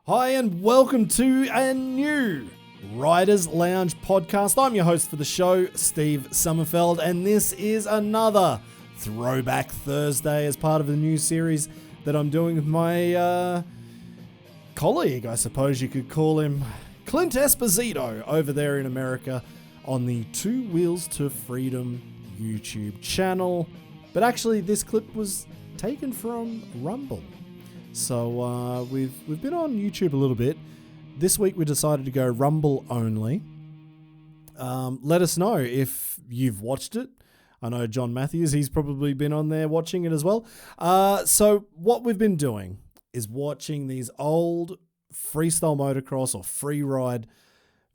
Hi and welcome to a new Riders Lounge podcast. I'm your host for the show, Steve Sommerfeld, and this is another Throwback Thursday as part of the new series that I'm doing with my colleague, I suppose you could call him, Clint Esposito, over there in America on the Two Wheels to Freedom YouTube channel. But actually, this clip was taken from Rumble. So we've been on YouTube a little bit. This week we decided to go Rumble only. Let us know if you've watched it. I know John Matthews, he's probably been on there watching it as well. So what we've been doing is watching these old freestyle motocross or freeride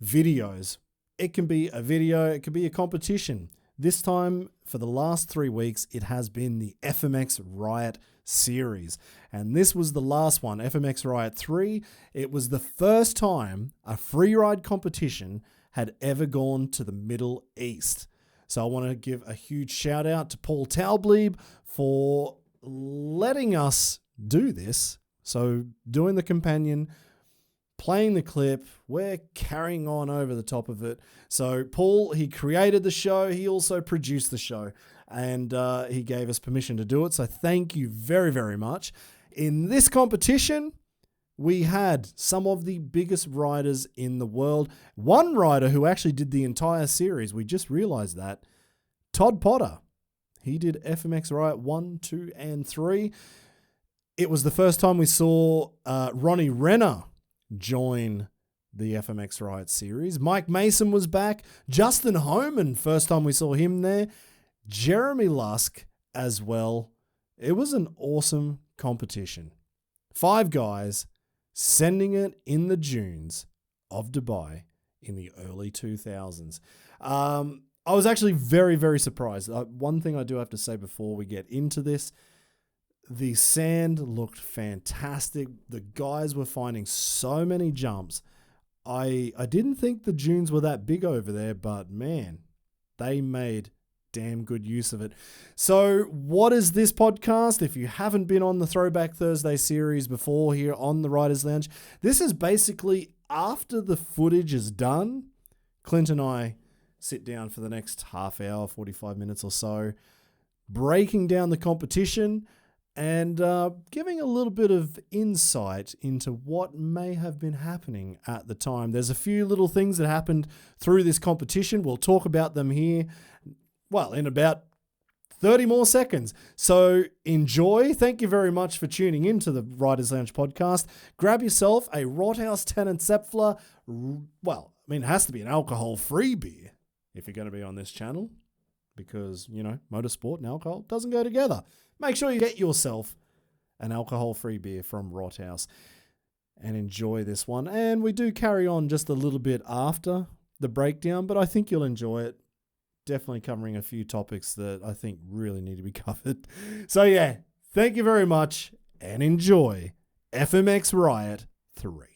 videos. It can be a video, it can be a competition. This time, for the last 3 weeks, it has been the FMX Riot series. And this was the last one, FMX Riot 3. It was the first time a freeride competition had ever gone to the Middle East. So I want to give a huge shout out to Paul Taublieb for letting us do this. So doing the companion, playing the clip, we're carrying on over the top of it. So Paul, he created the show. He also produced the show. And he gave us permission to do it. So thank you very, very much. In this competition, we had some of the biggest riders in the world. One rider who actually did the entire series, we just realized that, Todd Potter. He did FMX Riot 1, 2, and 3. It was the first time we saw Ronnie Renner join the FMX Riot series. Mike Mason was back. Justin Homan, first time we saw him there. Jeremy Lusk as well. It was an awesome competition. 5 guys sending it in the dunes of Dubai in the early 2000s. I was actually very, very surprised. One thing I do have to say before we get into this, the sand looked fantastic. The guys were finding so many jumps. I didn't think the dunes were that big over there, but man, they made damn good use of it. So what is this podcast? If you haven't been on the Throwback Thursday series before here on the Riders Lounge, this is basically after the footage is done, Clint and I sit down for the next half hour, 45 minutes or so, breaking down the competition and giving a little bit of insight into what may have been happening at the time. There's a few little things that happened through this competition. We'll talk about them here, well, in about 30 more seconds. So enjoy. Thank you very much for tuning into the Riders Lounge podcast. Grab yourself a Rothaus Tenant Zepfler. Well, I mean, it has to be an alcohol-free beer if you're going to be on this channel because, you know, motorsport and alcohol doesn't go together. Make sure you get yourself an alcohol-free beer from Rothaus and enjoy this one. And we do carry on just a little bit after the breakdown, but I think you'll enjoy it. Definitely covering a few topics that I think really need to be covered. So yeah, thank you very much and enjoy FMX Riot 3.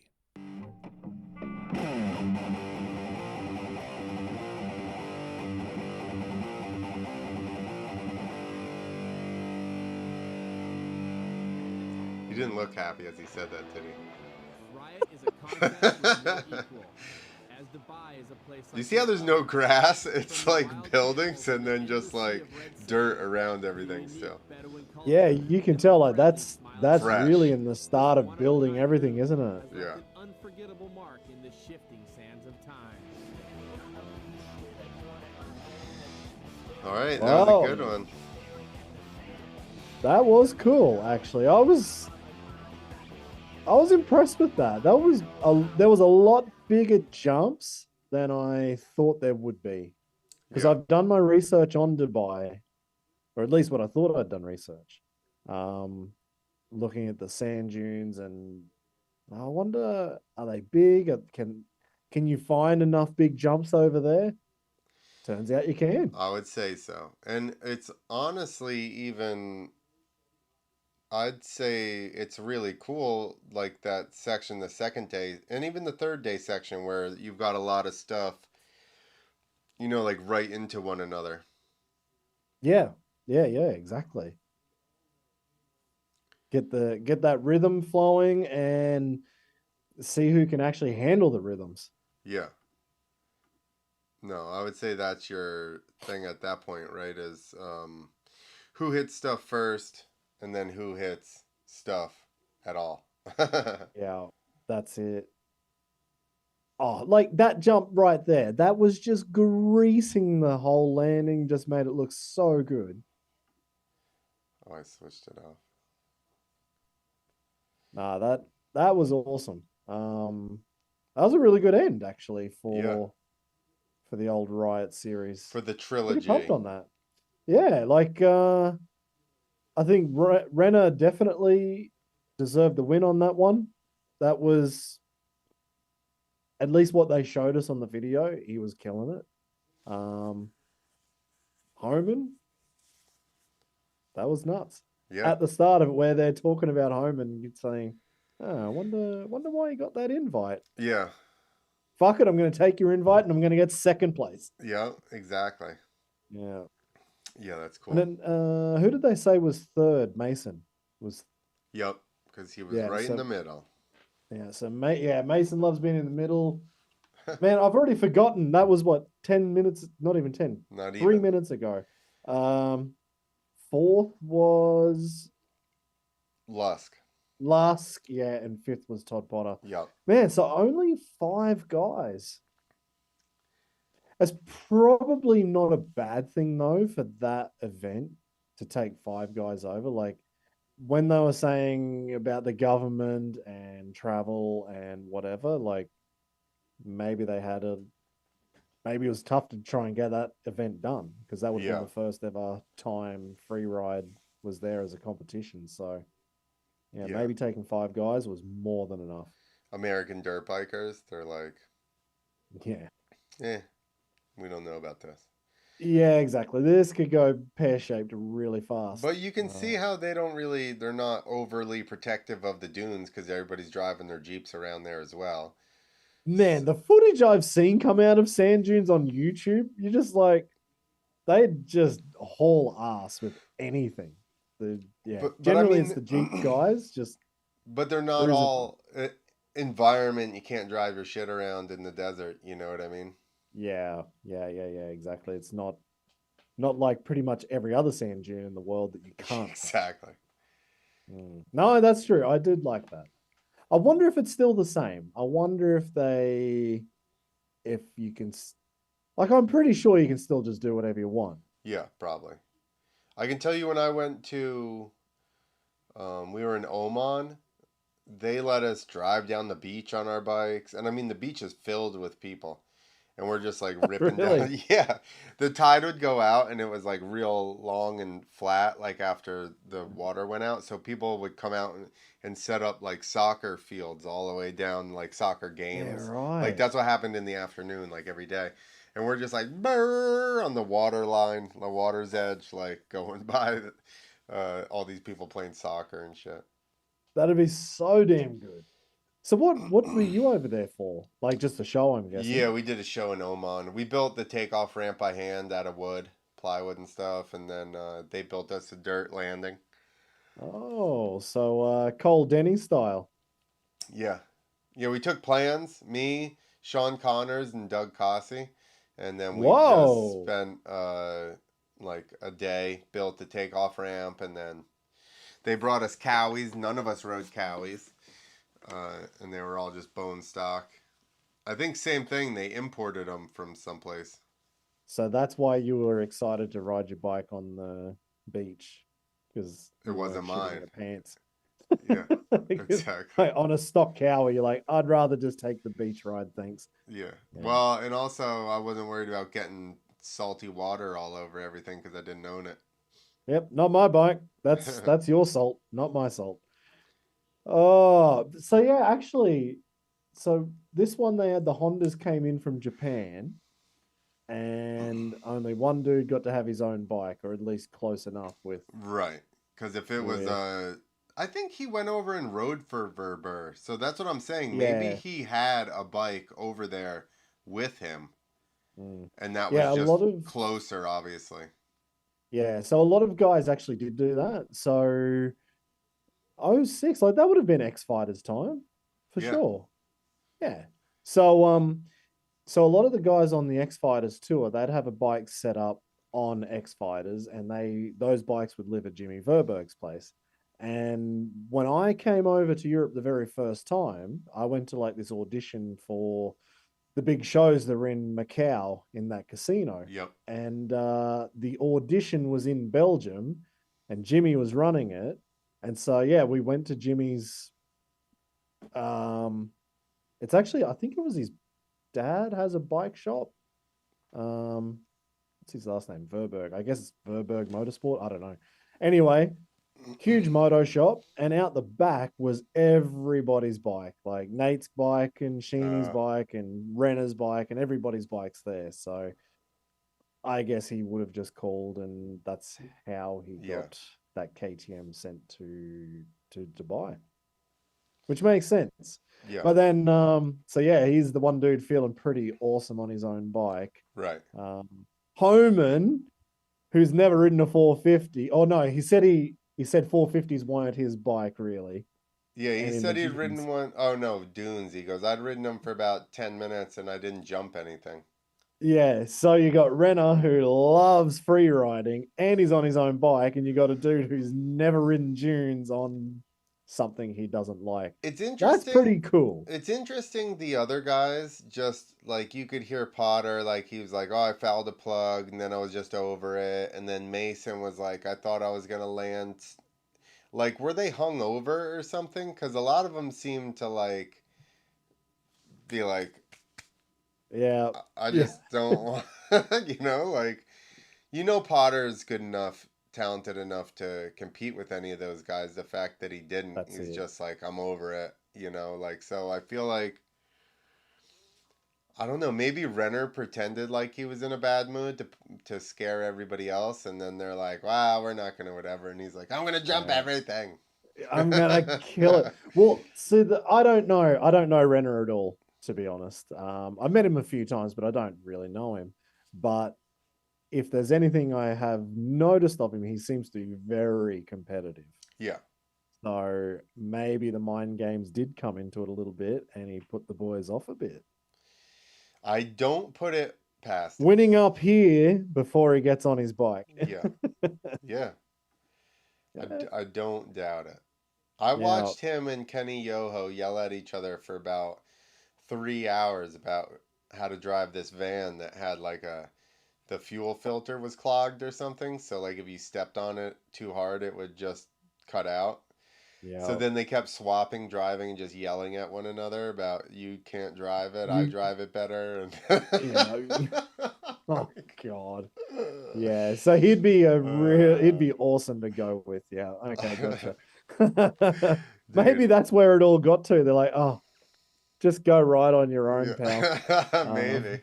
He didn't look happy as he said that, did he? Riot is a concept with no equal. As Dubai is a place like You see how there's no grass? It's like buildings and then just like dirt around everything still. Yeah, you can tell like that's Fresh. really in the start of building everything, isn't it? Yeah. An unforgettable mark in the shifting sands of time. All right, that was Wow. a good one. That was cool, actually. I was impressed with that. There was a lot bigger jumps than I thought there would be. Because Yeah. I've done my research on Dubai, or at least what I thought I'd done research. Looking at the sand dunes, and I wonder, are they big? Can you find enough big jumps over there? Turns out you can. I would say so. And it's honestly even, I'd say it's really cool, like that section the second day, and even the third day section where you've got a lot of stuff, you know, like right into one another. Yeah, exactly. Get that rhythm flowing, and see who can actually handle the rhythms. Yeah. No, I would say that's your thing at that point, right? Is who hits stuff first, and then who hits stuff at all. Yeah, that's it. Oh, like that jump right there. That was just greasing the whole landing, just made it look so good. Oh, I switched it off. Nah, that was awesome. That was a really good end actually Yeah, for the old Riot series. for the Pretty pumped trilogy. on that. Yeah, like I think Renner definitely deserved the win on that one. That was at least what they showed us on the video. He was killing it. Homan, that was nuts. Yeah, At the start of it, where they're talking about Homan, you're saying, "Oh, I wonder why he got that invite." yeah, Fuck it, I'm going to take your invite and I'm going to get second place. yeah, exactly. Yeah. Yeah, that's cool. And then who did they say was third? Mason was. Yep, because he was Yeah. right So in the middle. yeah. So Mason loves being in the middle. Man, I've already forgotten. That was what 10 minutes? Not even 10. Not 3 minutes ago. Fourth was Lusk. Lusk. Yeah, and fifth was Todd Potter. Yep. Man, so only 5 guys. It's probably not a bad thing though for that event to take 5 guys over. Like when they were saying about the government and travel and whatever, like maybe maybe it was tough to try and get that event done because that would have Yeah. been the first ever time Freeride was there as a competition. So yeah, Yeah. maybe taking 5 guys was more than enough. American dirt bikers, they're like, Yeah. we don't know about this. Yeah, exactly. This could go pear-shaped really fast. But you can see how they're not overly protective of the dunes because everybody's driving their Jeeps around there as well. Man, the footage I've seen come out of sand dunes on YouTube, you're just like, they just haul ass with anything. But I Generally mean, it's the Jeep guys. Just but they're not there isn't all environment. You can't drive your shit around in the desert. You know what I mean? yeah, exactly. It's not like pretty much every other sand dune in the world that you can't. Exactly. No, that's true. I did like that. I wonder if it's still the same. I wonder if you can, like, I'm pretty sure you can still just do whatever you want. Yeah, probably. I can tell you when I went to, we were in Oman. They let us drive down the beach on our bikes, and I mean the beach is filled with people. And we're just like ripping Really? down. Yeah. The tide would go out and it was like real long and flat, like after the water went out. So people would come out and set up like soccer fields all the way down, like soccer games. Yeah, right. Like that's what happened in the afternoon, like every day. And we're just like brrr, on the water line, the water's edge, like going by all these people playing soccer and shit. That'd be so damn good. So what were you over there for? Like just a show, I'm guessing. Yeah, we did a show in Oman. We built the takeoff ramp by hand out of wood, plywood and stuff, and then they built us a dirt landing. Oh, so Cole Denny style. Yeah. Yeah, we took plans, me, Sean Connors, and Doug Cossey, and then we just spent like a day, built the takeoff ramp, and then they brought us cowies. None of us rode cowies. And they were all just bone stock. I think same thing. They imported them from someplace. So that's why you were excited to ride your bike on the beach because It wasn't mine. Your pants. Yeah, exactly. On a stock cowie, you're like, I'd rather just take the beach ride, thanks. Yeah. Well, and also I wasn't worried about getting salty water all over everything because I didn't own it. Yep, not my bike. That's your salt, not my salt. Oh, so yeah, actually, so this one they had the Hondas came in from Japan, and only one dude got to have his own bike, or at least close enough with. Right, because if it was I think he went over and rode for Verber, so that's what I'm saying. Yeah. Maybe he had a bike over there with him, and that Yeah, was a just lot of closer, obviously. Yeah, so a lot of guys actually did do that. So 06, like that would have been X Fighters time for Yeah. sure. Yeah. So a lot of the guys on the X Fighters tour, they'd have a bike set up on X Fighters, and those bikes would live at Jimmy Verberg's place. And when I came over to Europe the very first time, I went to like this audition for the big shows that were in Macau in that casino. Yep. And the audition was in Belgium, and Jimmy was running it. And so yeah, we went to Jimmy's. Um, it's actually, I think it was his dad has a bike shop. What's his last name? Verberg. I guess it's Verberg Motorsport. I don't know. Anyway, huge moto shop, and out the back was everybody's bike, like Nate's bike and Sheeny's bike and Renner's bike, and everybody's bikes there. So I guess he would have just called, and that's how he Yeah. got that KTM sent to Dubai, which makes sense. Yeah. But then, so yeah, he's the one dude feeling pretty awesome on his own bike. Right. Homan, who's never ridden a 450. Oh no, he said 450s weren't his bike really. Yeah, he And in said the he'd dunes. ridden one. Oh no, dunes. He goes, I'd ridden them for about 10 minutes and I didn't jump anything. Yeah, so you got Renner who loves free riding and he's on his own bike, and you got a dude who's never ridden dunes on something he doesn't like. It's That's interesting. pretty cool. It's interesting the other guys, just like you could hear Potter, like he was like, oh, I fouled a plug and then I was just over it. And then Mason was like, I thought I was going to land. Like, were they hung over or something? Because a lot of them seem to like be like, Yeah. I just don't want, Potter's good enough, talented enough to compete with any of those guys. The fact that he didn't, That's he's it. just like, I'm over it, so I feel like, I don't know, maybe Renner pretended like he was in a bad mood to scare everybody else, and then they're like, wow, we're not gonna whatever, and he's like, I'm gonna jump everything. I'm gonna kill it. Well, see, I don't know Renner at all, to be honest. I've met him a few times, but I don't really know him. But if there's anything I have noticed of him, he seems to be very competitive. Yeah. So maybe the mind games did come into it a little bit, and he put the boys off a bit. I don't put it past him. Winning up here before he gets on his bike. Yeah. Yeah. I don't doubt it. I watched him and Kenny Yoho yell at each other for about 3 hours about how to drive this van that had like the fuel filter was clogged or something. So like if you stepped on it too hard, it would just cut out. Yeah. So then they kept swapping driving and just yelling at one another about, you can't drive it, I drive it better. And oh God. Yeah. So he'd be he'd be awesome to go with. Yeah. Okay, gotcha. Maybe that's where it all got to. They're like, oh, just go right on your own, pal. Maybe.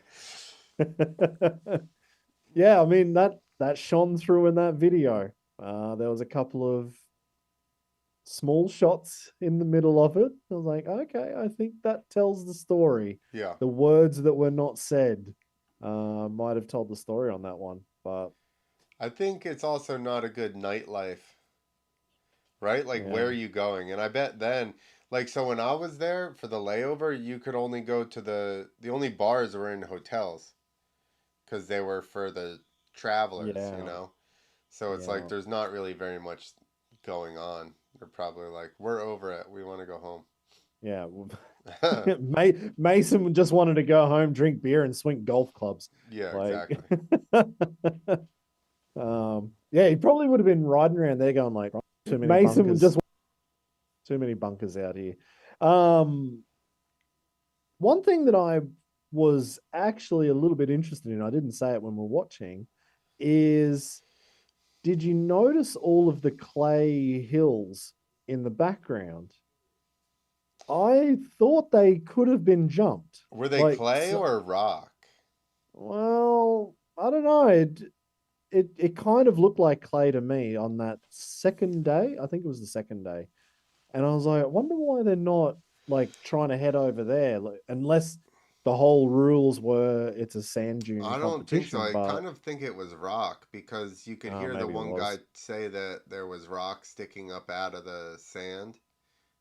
Yeah, I mean that shone through in that video. There was a couple of small shots in the middle of it. I was like, okay, I think that tells the story. Yeah. The words that were not said might have told the story on that one. But I think it's also not a good nightlife, right? Like, where are you going? And I bet then, like, so when I was there for the layover, you could only go to the only bars were in hotels because they were for the travelers, So it's like there's not really very much going on. They're probably like, we're over it. We want to go home. Yeah. Mason just wanted to go home, drink beer, and swing golf clubs. Yeah, like, exactly. Yeah, he probably would have been riding around there going like, too many bunkers out here. One thing that I was actually a little bit interested in, I didn't say it when we were watching, is did you notice all of the clay hills in the background? I thought they could have been jumped. Were they clay or rock? Well, I don't know. It kind of looked like clay to me on that second day. I think it was the second day. And I was like, I wonder why they're not like trying to head over there, unless the whole rules were it's a sand dune I don't think so. competition. I kind of think it was rock because you could hear the one guy say that there was rock sticking up out of the sand.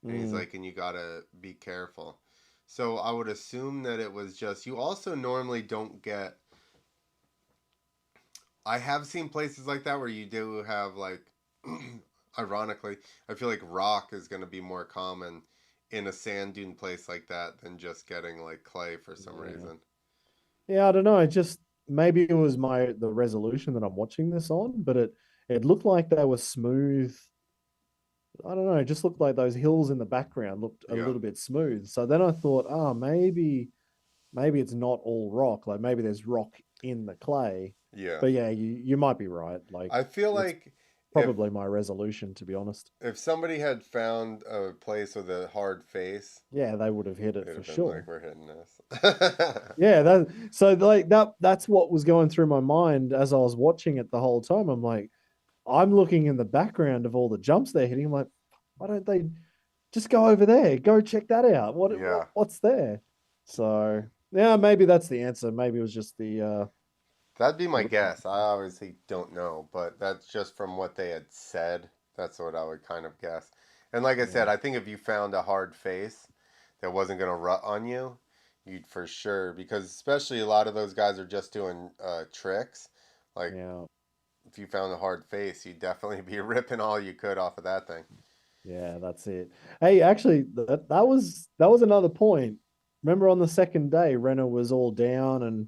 And he's like, and you gotta be careful. So I would assume that it was just, you also normally don't get, I have seen places like that where you do have like, ironically, I feel like rock is going to be more common in a sand dune place like that than just getting like clay for some Yeah. reason. Yeah, I don't know. It just maybe it was the resolution that I'm watching this on, but it looked like they were smooth. I don't know. It just looked like those hills in the background looked a Yeah. little bit smooth. So then I thought, oh, maybe it's not all rock. Like maybe there's rock in the clay. Yeah. But yeah, you might be right. Like I feel it's like if probably my resolution, to be honest. if somebody had found a place with a hard face, Yeah, they would have hit it they'd for have been like, sure. we're hitting this. Yeah, that's what was going through my mind as I was watching it the whole time. I'm like, I'm looking in the background of all the jumps they're hitting. I'm like, why don't they just go over there? Go check that out. Yeah. What's there? So yeah, maybe that's the answer. Maybe it was just That'd be my the guess. I obviously don't know, but that's just from what they had said. That's what I would kind of guess. And like I yeah, said, I think if you found a hard face that wasn't going to rut on you, you'd for sure, because especially a lot of those guys are just doing tricks. Like, yeah, if you found a hard face, you'd definitely be ripping all you could off of that thing. yeah. That's it. Hey, actually, that was another point. Remember on the second day, Renner was all down and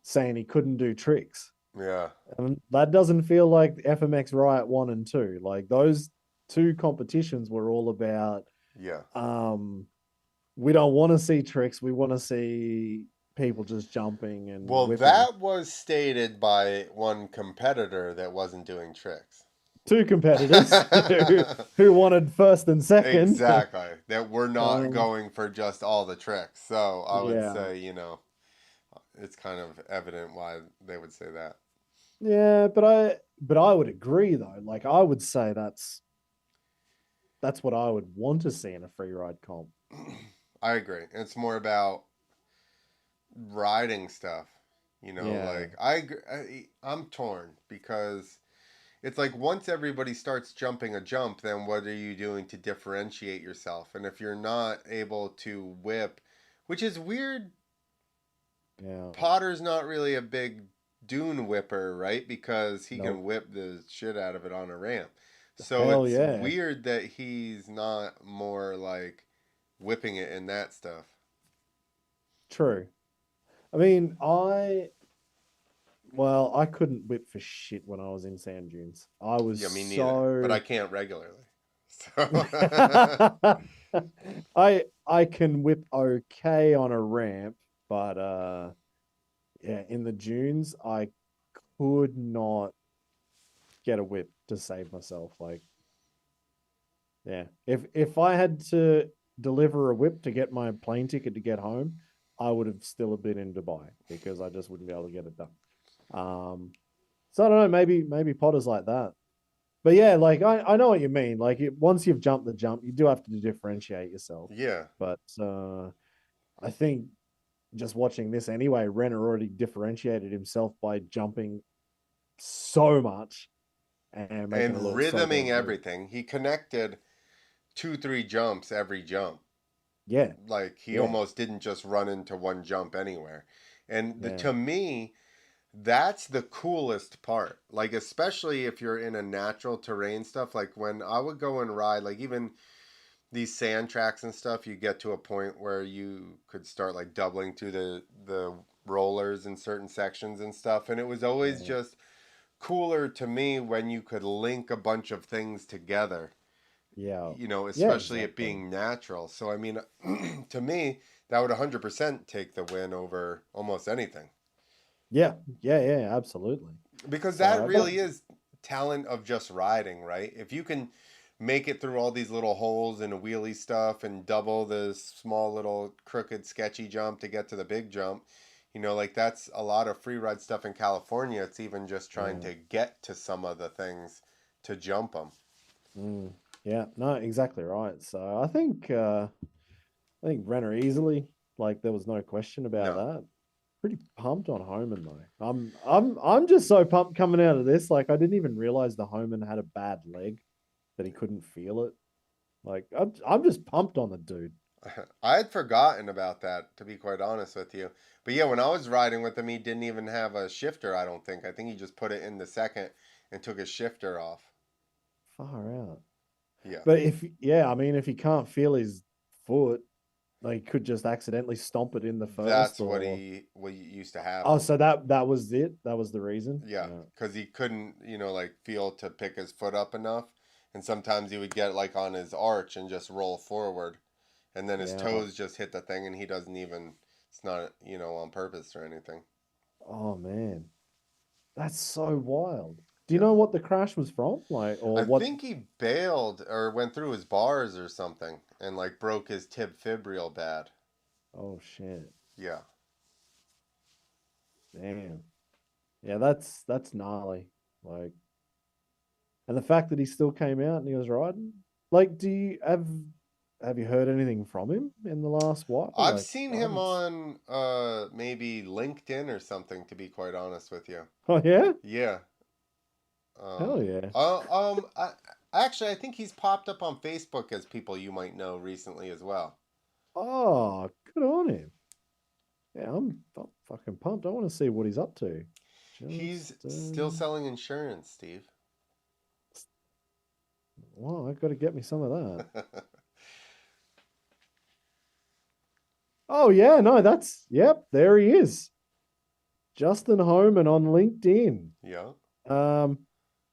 saying he couldn't do tricks. Yeah, And that doesn't feel like FMX Riot 1 and 2. Like those two competitions were all about yeah. we don't want to see tricks, we want to see people just jumping and Well, whipping. that was stated by one competitor that wasn't doing tricks. Two competitors who wanted first and second. Exactly. That we're not Um, going for just all the tricks. So I would yeah. say, it's kind of evident why they would say that. Yeah, but I would agree though. Like I would say that's what I would want to see in a free ride comp. I agree. It's more about riding stuff. Yeah. Like I'm torn because it's like once everybody starts jumping a jump, then what are you doing to differentiate yourself? And if you're not able to whip, which is weird, Yeah. Potter's not really a big dune whipper, right? Because he can Nope. whip the shit out of it on a ramp. So Hell it's yeah. weird that he's not more like whipping it in that stuff. True. I mean, I couldn't whip for shit when I was in sand dunes. I was Yeah, me neither. But I so can't regularly. So I can whip okay on a ramp, but yeah, in the dunes I could not get a whip to save myself. Like, yeah. If I had to deliver a whip to get my plane ticket to get home, I would have still been in Dubai because I just wouldn't be able to get it done. So I don't know, maybe Potter's like that. But yeah, like I know what you mean. Like once you've jumped the jump, you do have to differentiate yourself. yeah. But I think just watching this anyway, Renner already differentiated himself by jumping so much and making it And look so rhythming damn good. everything. He connected 2, 3 jumps every jump. Yeah, Like he yeah, almost didn't just run into one jump anywhere. And yeah, to me, that's the coolest part. Like especially if you're in a natural terrain stuff. Like when I would go and ride, like even these sand tracks and stuff, you get to a point where you could start like doubling through the rollers in certain sections and stuff. And it was always yeah, just cooler to me when you could link a bunch of things together, yeah, yeah, especially it exactly. being natural. So, I mean, to me, that would 100% take the win over almost anything. Yeah, yeah, yeah, absolutely. Because that So, but really is talent of just riding, right? If you can make it through all these little holes and wheelie stuff and double the small little crooked sketchy jump to get to the big jump, like that's a lot of free ride stuff in California. It's even just trying yeah, to get to some of the things to jump them. mm, yeah, no, exactly right. So I think Renner easily, like there was no question about No. that. Pretty pumped on Homan though. I'm just so pumped coming out of this. Like I didn't even realize the Homan had a bad leg that he couldn't feel it. Like I'm just pumped on the dude. I had forgotten about that, to be quite honest with you. But yeah, when I was riding with him, he didn't even have a shifter, I don't think. I think he just put it in the second and took his shifter off. Far out. Yeah. But I mean, if he can't feel his foot, like, he could just accidentally stomp it in the first, That's or what used to oh, happen. so that was it. That was the reason. Yeah, because he couldn't, like feel to pick his foot up enough. And sometimes he would get like on his arch and just roll forward. And then his Yeah. toes just hit the thing and he doesn't even, it's not, on purpose or anything. Oh man, that's so wild. Do you Yeah. know what the crash was from? Like, or I what? think he bailed or went through his bars or something and like broke his tib fib real bad. Oh shit. Yeah. Damn. Yeah, that's gnarly. Like, and the fact that he still came out and he was riding. Like, do you have you heard anything from him in the last while? I've Like, seen I him haven't. on maybe LinkedIn or something, to be quite honest with you. Oh yeah. Yeah. Hell yeah. Actually, I think he's popped up on Facebook as people you might know recently as well. Oh, good on him. Yeah, I'm fucking pumped. I want to see what he's up to. He's Just still selling insurance, Steve. well, I've got to get me some of that. Oh yeah, no, yep, there he is. Justin Homan on LinkedIn. Yeah. Um,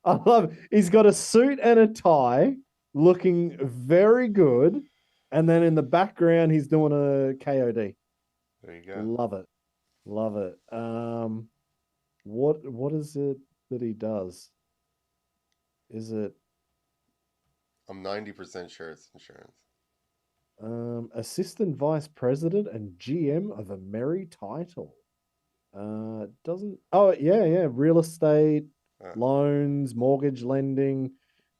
I love he's got a suit and a tie, looking very good. And then in the background, he's doing a KOD. There you go. Love it. Love it. What is it that he does? Is it I'm 90% sure it's insurance. assistant vice president and GM of a merry title? Doesn't oh yeah, real estate, Uh, loans, mortgage lending.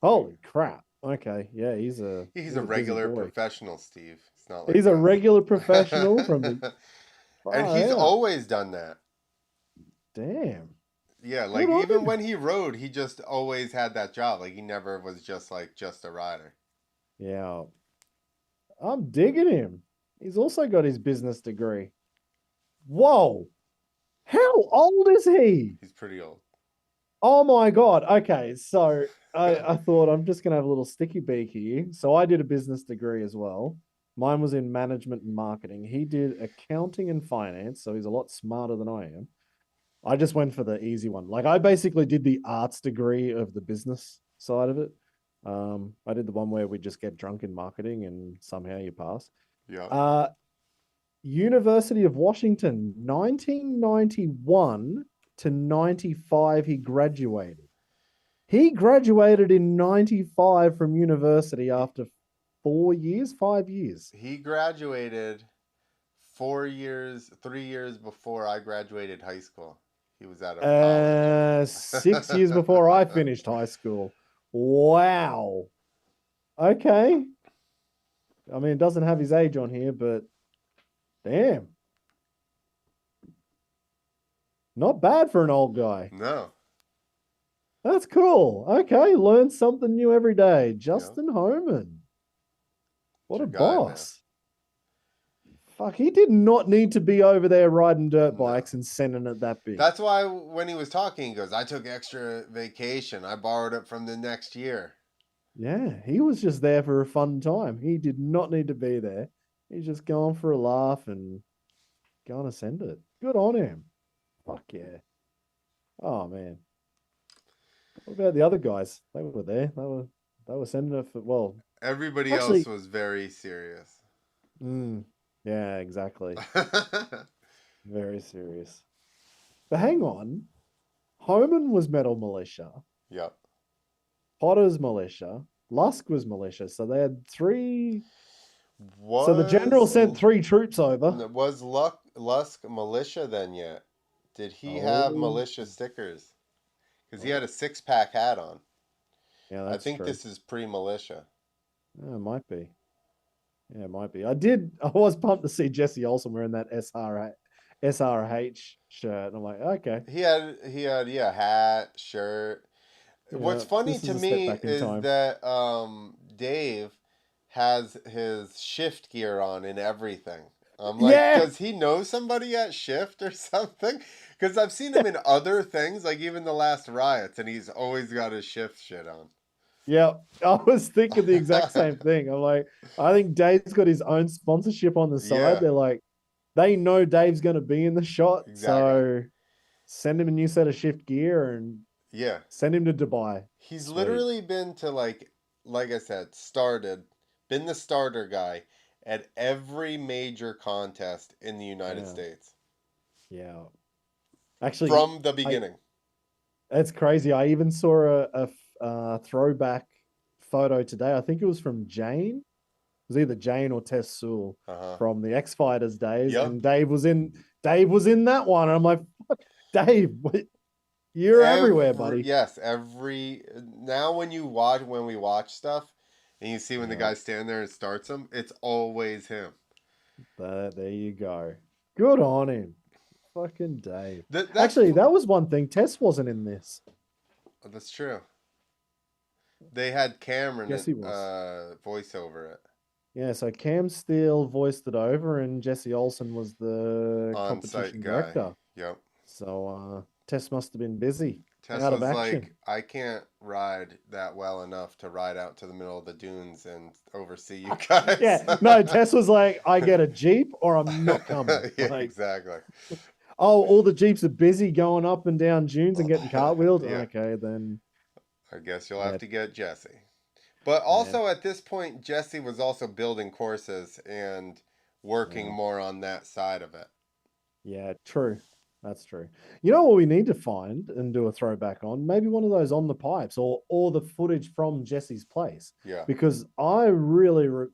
Holy crap. Okay, yeah, he's he's a a busy regular boy. professional, Steve. It's not like He's a regular professional from the us. And far he's out. always done that. Damn. Yeah, Good like on even him. when he rode, he just always had that job. Like he never was just like just a rider. Yeah. I'm digging him. He's also got his business degree. Whoa. How old is he? He's pretty old. Oh my God. Okay. So I thought I'm just going to have a little sticky beak here. So I did a business degree as well. Mine was in management and marketing. He did accounting and finance. So he's a lot smarter than I am. I just went for the easy one. Like, I basically did the arts degree of the business side of it. I did the one where we just get drunk in marketing and somehow you pass. Yeah. Uh, University of Washington, 1991 to 95, he graduated. He graduated in 95 from university after 4 years, 5 years. He graduated 4 years, 3 years before I graduated high school. He was out of college. 6 years before I finished high school. Wow. Okay. I mean, it doesn't have his age on here, but damn. Not bad for an old guy. No. That's cool. Okay, learn something new every day. Yeah. Justin Homan. What Your a guy, man. boss. Fuck, he did not need to be over there riding dirt No. bikes and sending it that big. That's why when he was talking, he goes, I took extra vacation. I borrowed it from the next year. Yeah, he was just there for a fun time. He did not need to be there. He's just going for a laugh and going to send it. Good on him. Fuck yeah. Oh man. What about the other guys? They were there. They were sending it for well. Everybody else Actually, was very serious. yeah, exactly. Very serious. But hang on. Homan was metal militia. Yep. Potter's militia. Lusk was militia. So they had three. Was So the general sent 3 troops over. was Lusk militia then yet? Did he have Oh, militia stickers? Because he had a 6-pack hat on. yeah, I that's think true. this is pre-militia. Yeah, it might be. Yeah, it might be. I was pumped to see Jesse Olsen wearing that SRH shirt. And I'm like, okay. He had yeah, hat, shirt. Yeah, What's funny this to is a step me back in is time. that Dave has his shift gear on in everything. I'm like, Yeah. does he know somebody at shift or something? Because I've seen him in other things, like even the last riots, and he's always got his shift shit on. Yeah, I was thinking the exact same thing. I'm like, I think Dave's got his own sponsorship on the side. Yeah. They're like, they know Dave's going to be in the shot, Exactly. so send him a new set of shift gear and Yeah. send him to Dubai. He's Sweet. literally been to like I said, been the starter guy at every major contest in the United Yeah. States. Yeah. Actually, From the beginning. That's crazy. I even saw a throwback photo today. I think it was from Jane. It was either Jane or Tess Sewell Uh-huh. from the X Fighters days, Yep. and Dave was in that one. And I'm like, fuck, Dave, you're everywhere, buddy. Yes, now when we watch stuff and you see when the guy stand there and starts them, it's always him. There you go. Good on him. Fucking Dave. Actually, that was one thing. Tess wasn't in this. That's true. They had Cameron Yes, he was. voice over it. Yeah, so Cam Steele voiced it over, and Jesse Olsen was the competition director. Yep. So Tess must have been busy. Tess out was of action. like, I can't ride that well enough to ride out to the middle of the dunes and oversee you guys. Yeah, no, Tess was like, I get a Jeep or I'm not coming. Yeah, like, exactly. Oh, all the Jeeps are busy going up and down dunes and getting cartwheeled? Yeah. Okay, then. I guess you'll have to get Jesse. But also at this point, Jesse was also building courses and working more on that side of it. Yeah, true. That's true. You know what we need to find and do a throwback on? Maybe one of those on the pipes or the footage from Jesse's place. Yeah. Because I really, I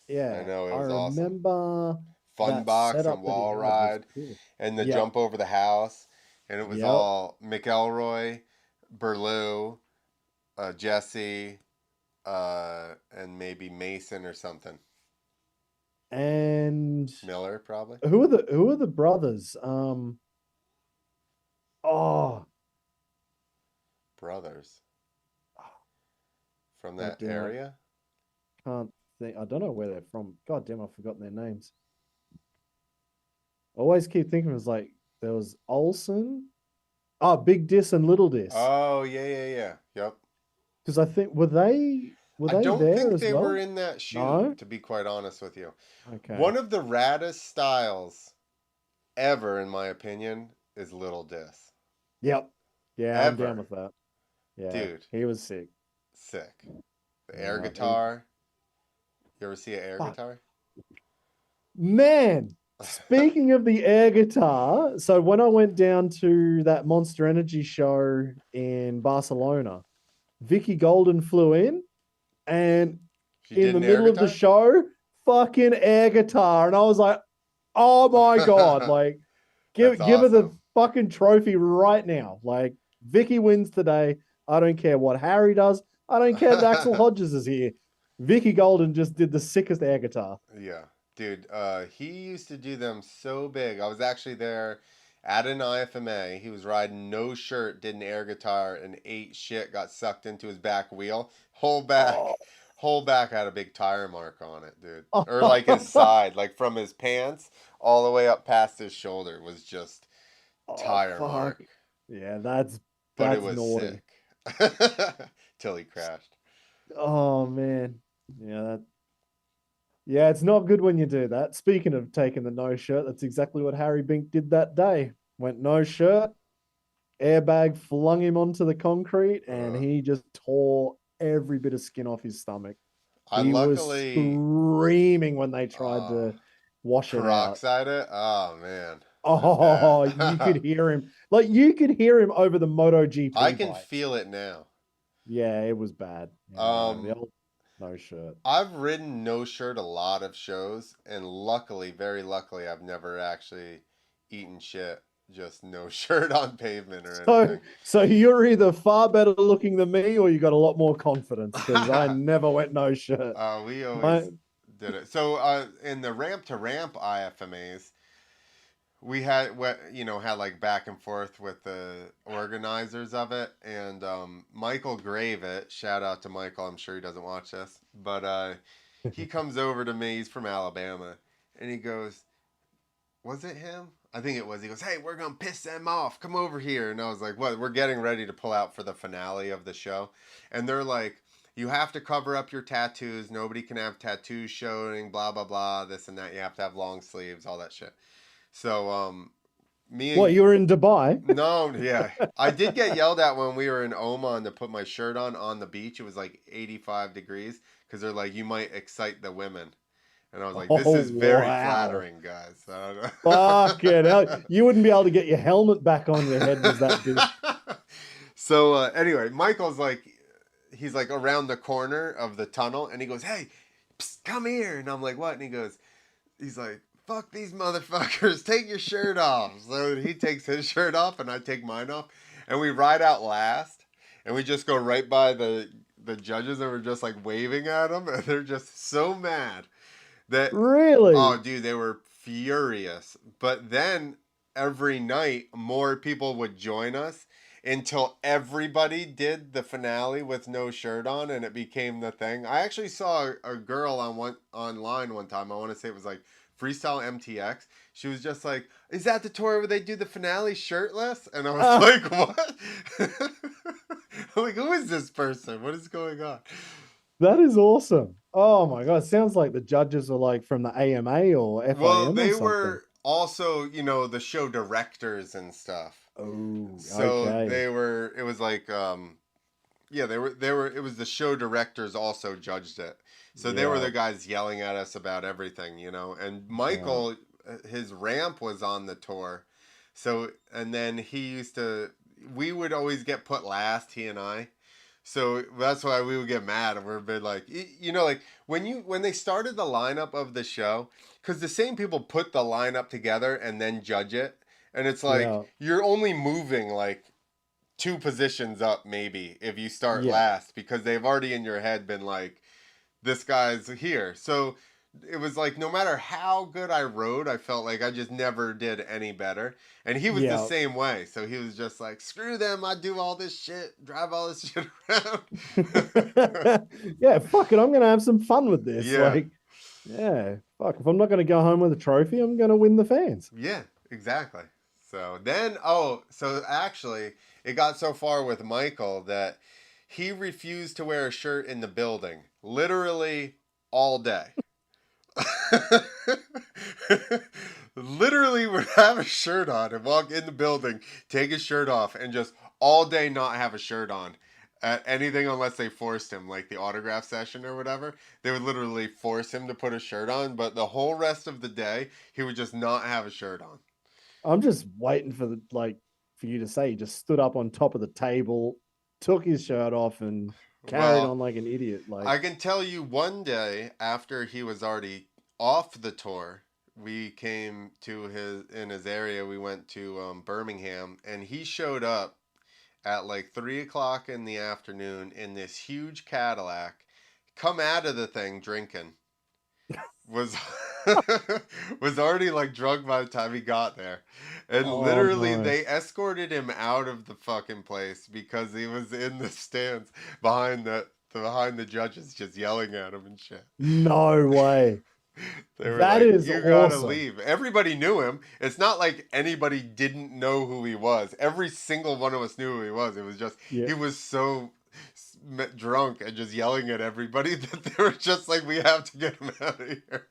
know, it was awesome. remember Fun box and wall ride and the jump over the house. And it was all McElroy, Burlew, Jesse, and maybe Mason or something. And Miller, probably. Who are the brothers? Brothers from that area. Can't think. I don't know where they're from. God damn, I've forgotten their names. I always keep thinking it was like there was Olsen. Oh, Big Dis and Little Dis. Oh yeah. Yep. Because I think were they I don't there think as they well? were in that shoot, to be quite honest with you. Okay. One of the raddest styles ever, in my opinion, is Little Dis. Yep. Yeah, I'm down with that. Yeah, dude, he was sick. Sick. The air guitar. You ever see an air guitar? Man, speaking of the air guitar, so when I went down to that Monster Energy show in Barcelona, Vicky Golden flew in, and in the middle of the show, fucking air guitar, and I was like, "Oh my god!" Like, give her the fucking trophy right now. Like, Vicky wins today. I don't care what Harry does. I don't care that Axel Hodges is here. Vicky Golden just did the sickest air guitar. Yeah, dude. He used to do them so big. I was actually there at an IFMA. He was riding no shirt, did an air guitar, and ate shit. Got sucked into his back wheel. Whole back had a big tire mark on it, dude. Or like his side, like from his pants all the way up past his shoulder was just tire mark. Yeah, that's it was naughty. sick. Till he crashed. Oh man. Yeah, it's not good when you do that. Speaking of taking the no shirt, that's exactly what Harry Bink did that day. Went no shirt, airbag flung him onto the concrete, and he just tore every bit of skin off his stomach. He was screaming when they tried to wash it out. Peroxide it? Oh man. Oh, you could hear him. Like, you could hear him over the MotoGP. I can feel it now. Yeah, it was bad. The old no shirt. I've ridden no shirt a lot of shows, and very luckily, I've never actually eaten shit just no shirt on pavement or anything. So you're either far better looking than me, or you got a lot more confidence, because I never went no shirt. We always did it. So in the ramp to ramp IFMAs, we had like back and forth with the organizers of it, and Michael Gravett, shout out to Michael, I'm sure he doesn't watch this, but he comes over to me. He's from Alabama, and he goes, "Was it him? I think it was." He goes, "Hey, we're gonna piss them off. Come over here." And I was like, "What?" We're getting ready to pull out for the finale of the show, and they're like, "You have to cover up your tattoos. Nobody can have tattoos showing. Blah blah blah. This and that. You have to have long sleeves. All that shit." So me and What, you were in Dubai? no, yeah. I did get yelled at when we were in Oman to put my shirt on the beach. It was like 85 degrees because they're like, you might excite the women. And I was like, this Oh, is very wow. flattering, guys. I don't know. Fucking hell. You wouldn't be able to get your helmet back on, your head was that big. So anyway, Michael's like, he's like around the corner of the tunnel and he goes, "Hey, psst, come here." And I'm like, "What?" And he's like, "Fuck these motherfuckers, take your shirt off." So he takes his shirt off and I take mine off. And we ride out last and we just go right by the judges and we're just like waving at them and they're just so mad that, Really? oh dude, they were furious. But then every night more people would join us until everybody did the finale with no shirt on and it became the thing. I actually saw a girl online one time. I want to say it was like Freestyle MTX. She was just like, "Is that the tour where they do the finale shirtless?" And I was like, "What?" I'm like, "Who is this person? What is going on?" That is awesome. Oh my God. Sounds like the judges are like from the AMA or FIM Well, they or something. were also, the show directors and stuff. Oh, So okay. it was like, yeah, it was the show directors also judged it. So they were Yeah. the guys yelling at us about everything, and Yeah. Michael, his ramp was on the tour. So, and then we would always get put last, he and I. So that's why we would get mad and we're a bit like, like when they started the lineup of the show, because the same people put the lineup together and then judge it. And it's like, Yeah. you're only moving like two positions up maybe if you start Yeah. last because they've already in your head been like, this guy's here. So it was like no matter how good I rode, I felt like I just never did any better. And he was the Yeah. same way. So he was just like, "Screw them, I do all this shit, drive all this shit around." Yeah, fuck it. I'm gonna have some fun with this. Yeah. Like, yeah, fuck. If I'm not gonna go home with a trophy, I'm gonna win the fans. Yeah, exactly. So then, so actually, it got so far with Michael that he refused to wear a shirt in the building, literally all day. Literally would have a shirt on and walk in the building, take his shirt off, and just all day not have a shirt on at anything unless they forced him, like the autograph session or whatever. They would literally force him to put a shirt on, but the whole rest of the day, he would just not have a shirt on. I'm just waiting for you to say he just stood up on top of the table, took his shirt off, and carried Well, on like an idiot. Like, I can tell you one day after he was already off the tour, we came to in his area. We went to Birmingham, and he showed up at like 3 o'clock in the afternoon in this huge Cadillac. Come out of the thing drinking. Was was already like drunk by the time he got there. And oh literally no, they escorted him out of the fucking place because he was in the stands behind the judges just yelling at him and shit. no way. They were That like, is "You gotta awesome. leave." Everybody knew him. It's not like anybody didn't know who he was. Every single one of us knew who he was. It was just Yeah. he was so drunk and just yelling at everybody that they were just like, "We have to get him out of here."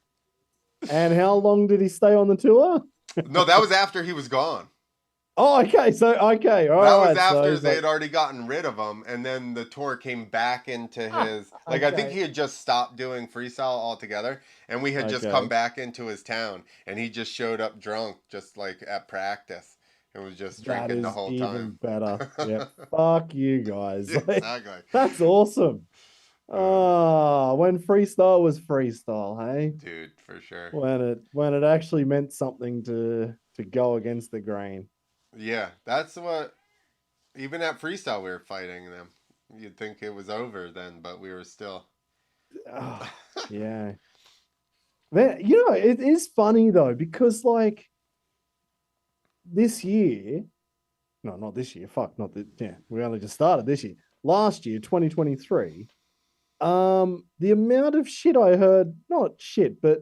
And how long did he stay on the tour? No, that was after he was gone. Oh, okay. So, okay. All That was right. So after he's they like, had already gotten rid of him, and then the tour came back into ah, his. Like, I think okay. he had just stopped doing freestyle altogether, and we had just come Okay. back into his town, and he just showed up drunk, just like at practice, and was just That drinking the is whole even time. better. Yeah. Fuck you guys. Like, Exactly. that's awesome. Uh, Ah, when freestyle was freestyle, hey? dude, for sure. When it actually meant something to go against the grain. Yeah, that's what. Even at freestyle, we were fighting them. You'd think it was over then, but we were still. Oh, yeah. Man, it is funny though, because like this year, no, not this year, fuck, not the, yeah, we only just started this year. Last year, 2023, The amount of shit I heard, not shit, but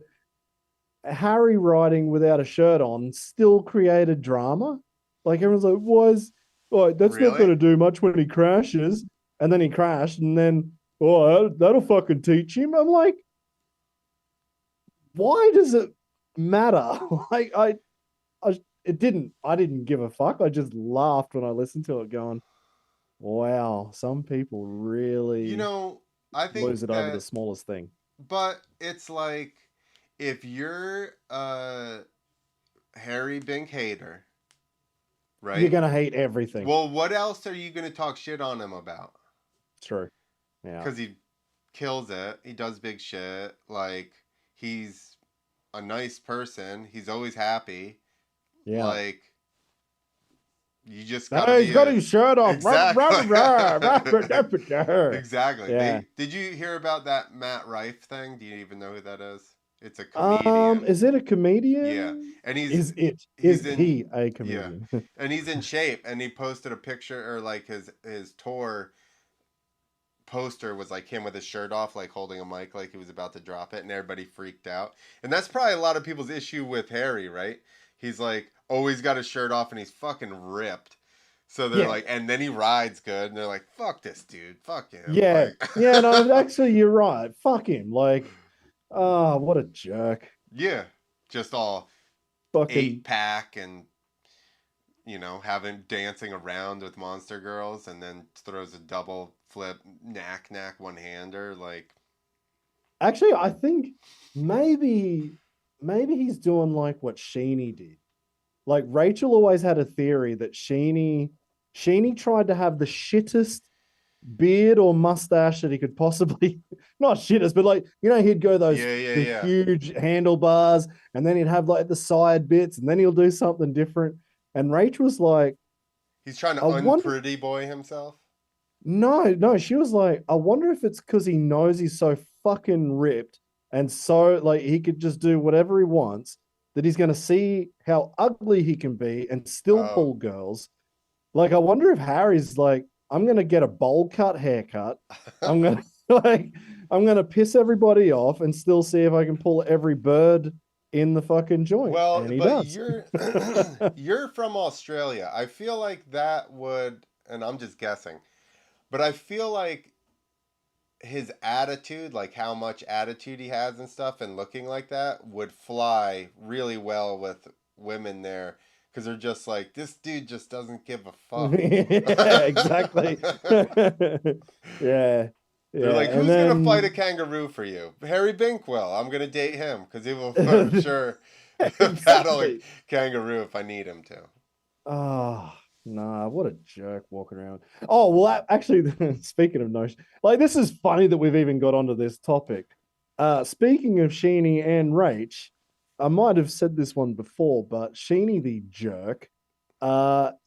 Harry riding without a shirt on still created drama. Like everyone's like, was like that's not Really? going to do much when he crashes, and then he crashed, and then that'll fucking teach him. I'm like, why does it matter? like I didn't give a fuck. I just laughed when I listened to it, going, wow, some people You really know, I lose think it over the that, smallest thing. but it's like if you're a Harry Bink hater, You're right? gonna hate everything. Well, what else are you going to talk shit on him about? True. Yeah. Because he kills it. He does big shit. Like, he's a nice person. He's always happy. Yeah. Like, you just gotta Hey, he's be got a his shirt off. exactly. Yeah. Exactly. Did you hear about that Matt Rife thing? Do you even know who that is? It's a Is comedian. it a Yeah, comedian? and Is he's in he a yeah, comedian? and he's in shape. And he posted a picture, or like his tour poster was like him with his shirt off, like holding a mic, like he was about to drop it, and everybody freaked out. And that's probably a lot of people's issue with Harry, right? He's like always got his shirt off, and he's fucking ripped. So they're Yeah. like, and then he rides good, and they're like, "Fuck this dude, fuck him." Yeah. Like, Yeah, no, actually you're right. Fuck him. Like, oh, what a jerk. yeah, just all Fucking 8-pack and having dancing around with monster girls, and then throws a double flip knack one hander. Like, actually I think maybe he's doing like what Sheeny did. Like Rachel always had a theory that Sheeny tried to have the shittest beard or mustache that he could possibly not shittest, but like he'd go those yeah, yeah, the yeah. huge handlebars, and then he'd have like the side bits, and then he'll do something different. And Rachel was like, He's trying I to wonder. unpretty boy himself. No, she was like, I wonder if it's because he knows he's so fucking ripped and so like he could just do whatever he wants, that he's going to see how ugly he can be and still Oh. pull girls. Like, I wonder if Harry's like, I'm going to get a bowl cut haircut. I'm going to like, I'm going to piss everybody off and still see if I can pull every bird in the fucking joint. Well, And he but does. you're you're from Australia. I feel like that would, and I'm just guessing, but I feel like his attitude, like how much attitude he has and stuff, and looking like that would fly really well with women there, because they're just like, this dude just doesn't give a fuck. Yeah, exactly. Yeah. They're Yeah. like, And who's gonna fight a then kangaroo for you? Harry Bink will. I'm gonna date him because he will for sure battle a exactly. kangaroo if I need him to. Oh, nah, what a jerk walking around. Oh, well, actually, speaking of notion, like this is funny that we've even got onto this topic. Speaking of Sheeny and Rach, I might have said this one before, but Sheeny the jerk,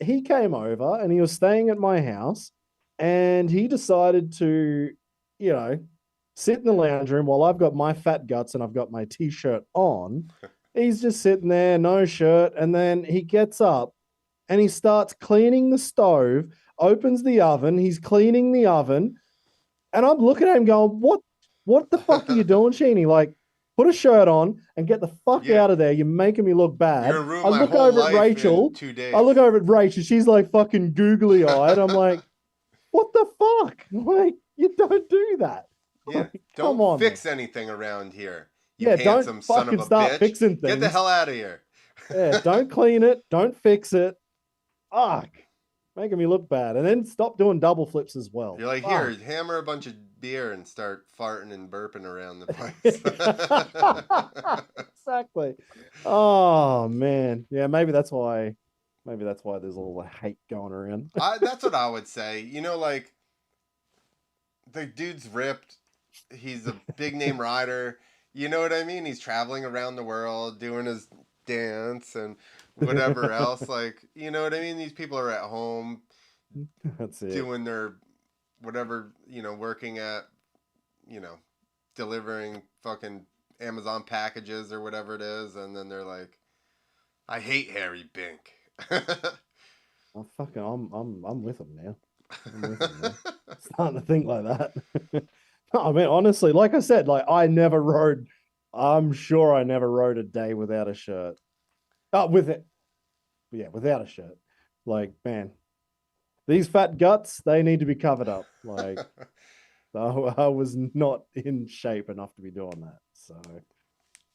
he came over and he was staying at my house, and he decided to, you know, sit in the lounge room while I've got my fat guts and I've got my t-shirt on. He's just sitting there, no shirt, and then he gets up and he starts cleaning the stove, opens the oven, he's cleaning the oven, and I'm looking at him going, what the fuck are you doing, Sheeny? Like, put a shirt on and get the fuck Yeah, out of there. You're making me look you're bad. gonna ruin I my look whole over at life in Rachel. 2 days. I look over at Rachel. She's like fucking googly eyed. I'm like, what the fuck? Like, you don't do that. Yeah, Like, come don't on, man. fix anything around here, you Yeah, don't handsome son of fucking a start bitch. fixing Get the things. hell out of here. Yeah, don't clean it. Don't fix it. Fuck. Making me look bad. And then stop doing double flips as well. You're like, here, Fuck. hammer a bunch of beer and start farting and burping around the place. Exactly. Oh man. Yeah, maybe that's why there's all the hate going around. That's what I would say. Like, the dude's ripped. He's a big name rider. You know what I mean? He's traveling around the world doing his dance and whatever else. Like, you know what I mean? These people are at home That's it. doing their whatever, working at, you know, delivering fucking Amazon packages or whatever it is, and then they're like, I hate Harry Bink. I'm with him now. I'm with him now. Starting to think like that. I mean, honestly, like I said, like I never rode. I'm sure I never rode a day without a shirt. Oh, with it, yeah, without a shirt. Like, man, these fat guts, they need to be covered up. Like, I was not in shape enough to be doing that. So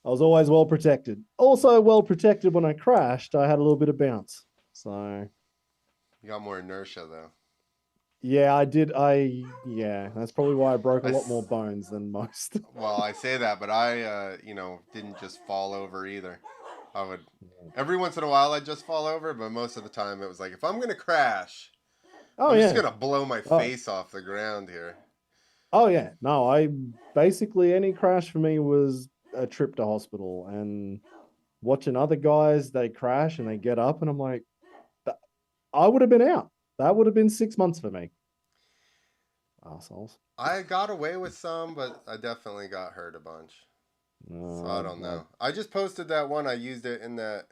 I was always well protected. Also, well protected when I crashed. I had a little bit of bounce. So You got more inertia though. yeah, I did. Yeah, that's probably why I broke a I lot more s- bones than most. Well, I say that, but I, didn't just fall over either. I would, every once in a while, I'd just fall over, but most of the time it was like, if I'm going to crash, Oh I'm just yeah. going to blow my Oh, face off the ground here. oh yeah. No, I basically any crash for me was a trip to hospital and watching other guys, they crash and they get up and I'm like, I would have been out. That would have been 6 months for me. Assholes. I got away with some, but I definitely got hurt a bunch. So I don't know. I just posted that one. I used it in that,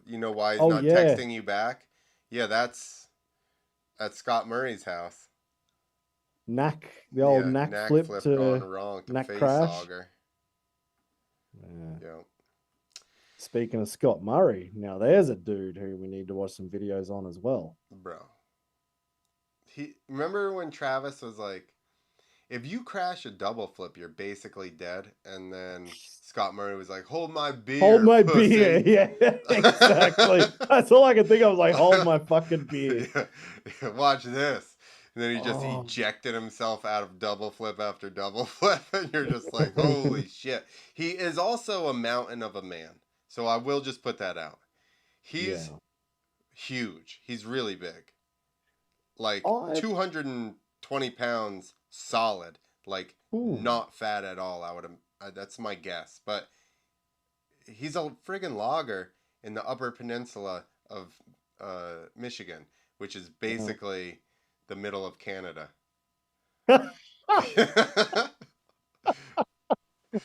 why he's Oh not yeah. texting you back. Yeah, that's at Scott Murray's house. The old Yeah, knack knack flip flip gone to wrong to knack face crash. auger. Yeah. Yeah. Speaking of Scott Murray, now there's a dude who we need to watch some videos on as well. Bro. Remember when Travis was like, if you crash a double flip, you're basically dead. And then Scott Murray was like, hold my beer, Hold my pussy. beer. Yeah, exactly. That's all I could think of. I was like, hold my fucking beer. Yeah, watch this. And then he just Oh. ejected himself out of double flip after double flip. And you're just like, holy shit. He is also a mountain of a man. So I will just put that out. He's huge. He's really big. Like 220 pounds solid. Like not fat at all. That's my guess. But he's a friggin' logger in the Upper Peninsula of Michigan, which is basically the middle of Canada.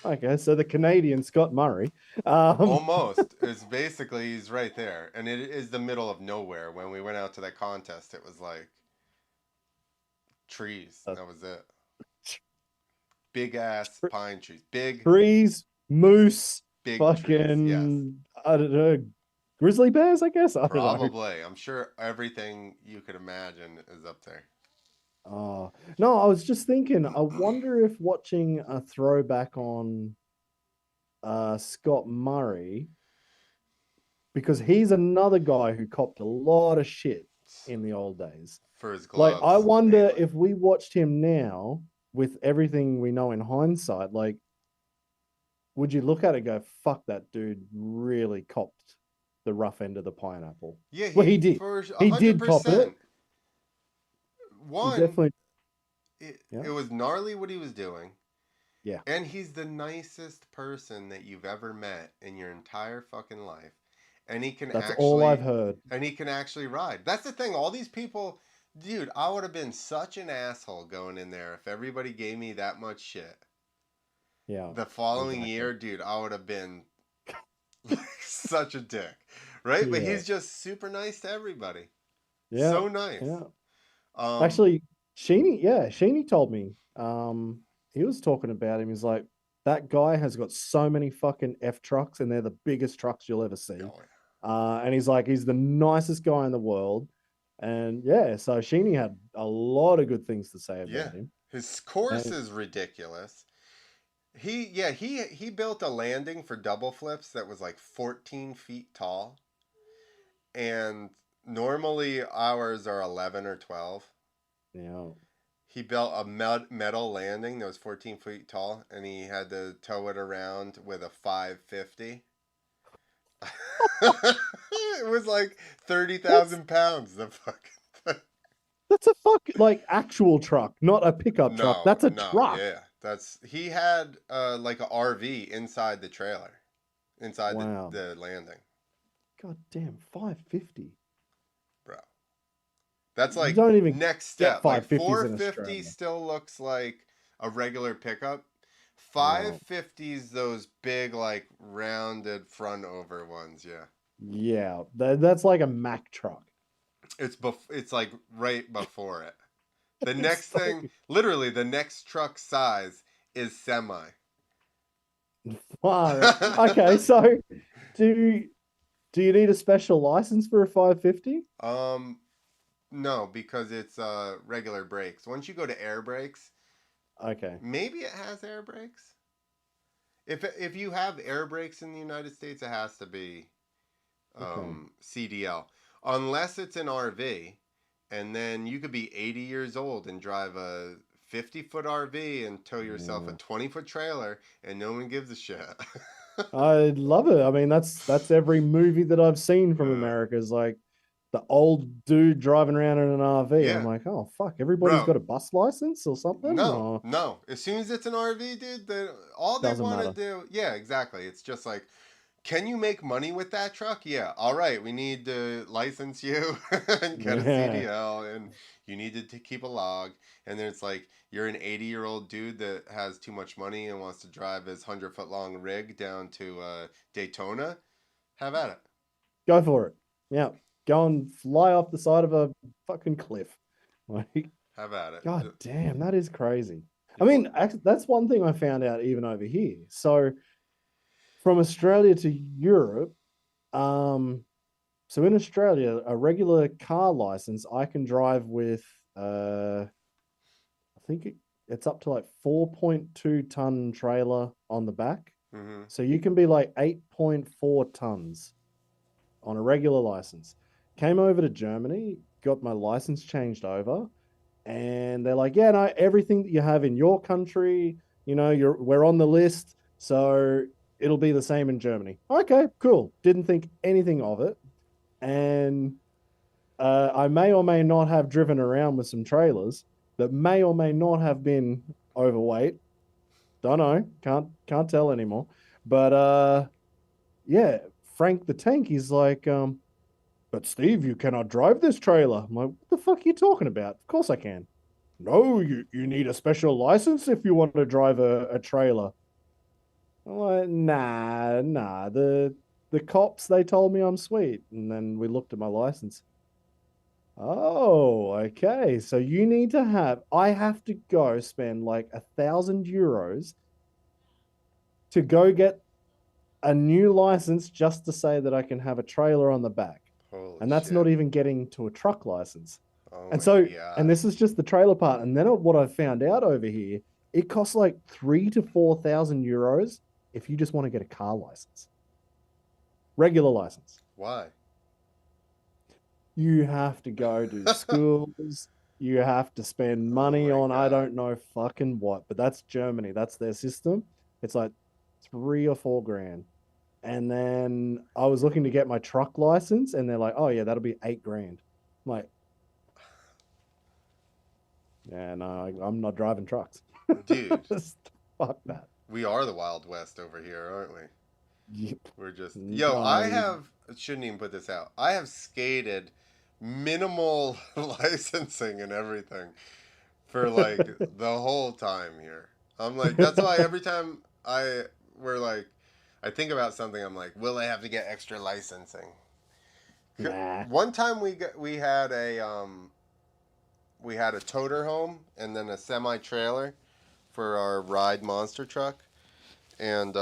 Okay, so the Canadian Scott Murray. Almost. It's basically, he's right there. And it is the middle of nowhere. When we went out to that contest, it was like trees. That was it. Big ass pine trees. Big trees, moose, big fucking, trees. Yes. I don't know, grizzly bears, I guess. I don't know. Probably. I'm sure everything you could imagine is up there. Oh, no, I was just thinking, I wonder if watching a throwback on Scott Murray, because he's another guy who copped a lot of shit in the old days. For his gloves. Like, I wonder mainly. if we watched him now with everything we know in hindsight, like, would you look at it and go, fuck, that dude really copped the rough end of the pineapple? Yeah, he did. He did cop it. One, definitely. It was gnarly what he was doing. Yeah. And he's the nicest person that you've ever met in your entire fucking life. And he can That's all I've heard. And he can actually ride. That's the thing. All these people, dude, I would have been such an asshole going in there if everybody gave me that much shit. Yeah. The following year, dude, I would have been such a dick. Right? Yeah. But he's just super nice to everybody. Yeah. So nice. Yeah. Actually, Sheeny told me. He was talking about him. He's like, that guy has got so many fucking F trucks, and they're the biggest trucks you'll ever see. Oh, yeah. And he's like, he's the nicest guy in the world. And yeah, so Sheeny had a lot of good things to say about him. His course is ridiculous. He built a landing for double flips that was like 14 feet tall. And normally ours are 11 or 12. Yeah. He built a metal landing that was 14 feet tall, and he had to tow it around with a 550. It was like 30,000 pounds. The fucking. That's a like actual truck, not a pickup truck. That's a truck. Yeah, he had like a RV inside the trailer, inside the landing. God damn, 550. Bro. That's like don't even next step. Like 450 still looks like a regular pickup. 550s, those big like rounded front over ones, yeah. Yeah, that's like a Mack truck. It's like right before it. The next thing, literally, the next truck size is semi. Far. Okay, so do do you need a special license for a 550? No, because it's regular brakes. Once you go to air brakes, Okay. maybe it has air brakes. If you have air brakes in the United States, it has to be Okay. CDL, unless it's an RV, and then you could be 80 years old and drive a 50-foot RV and tow yourself a Yeah. 20-foot trailer, and no one gives a shit. I love it. I mean, that's every movie that I've seen from Uh, America is like the old dude driving around in an RV. I'm yeah, like, oh fuck, everybody's bro. got a bus license or something? No, Or no. As soon as it's an RV, dude, all they doesn't want to matter. do, yeah, exactly. It's just like, can you make money with that truck? Yeah. All right, we need to license you and get a Yeah. CDL, and you need to keep a log. And then it's like you're an 80-year-old dude that has too much money and wants to drive his 100-foot long rig down to Daytona. Have at it. Go for it. Yeah. Go and fly off the side of a fucking cliff. Like, Have at it. God damn, that is crazy. I People. mean, that's one thing I found out even over here. So from Australia to Europe, um, so in Australia, a regular car license, I can drive with I think it's up to like 4.2 ton trailer on the back. Mm-hmm. So you can be like 8.4 tons on a regular license. Came over to Germany, got my license changed over, and they're like, yeah, no, everything that you have in your country, we're on the list, so it'll be the same in Germany. Okay, cool. Didn't think anything of it, and I may or may not have driven around with some trailers that may or may not have been overweight. Don't know. Can't tell anymore. But yeah, Frank the Tank is like, but Steve, you cannot drive this trailer. I'm like, what the fuck are you talking about? Of course I can. No, you need a special license if you want to drive a trailer. I'm like, nah. The cops, they told me I'm sweet. And then we looked at my license. Oh, okay. So you need to I have to go spend like €1,000 to go get a new license just to say that I can have a trailer on the back. Holy And that's not shit. even getting to a truck license. Oh And my so, and god. this is just the trailer part. And then what I found out over here, it costs like 3,000 to 4,000 euros if you just want to get a car license, regular license. Why? You have to go to schools. You have to spend Oh money my on I god. don't know fucking what, but that's Germany. That's their system. It's like 3 or 4 grand. And then I was looking to get my truck license, and they're like, "Oh yeah, that'll be 8 grand." I'm like, yeah, no, I'm not driving trucks. Dude, Fuck that. we are the Wild West over here, aren't we? Yep. We're just I shouldn't even put this out. I have skated minimal licensing and everything for like the whole time here. I'm like, that's why every time we're like I think about something, I'm like, will I have to get extra licensing? nah. One time we had a toter home and then a semi trailer for our ride monster truck, and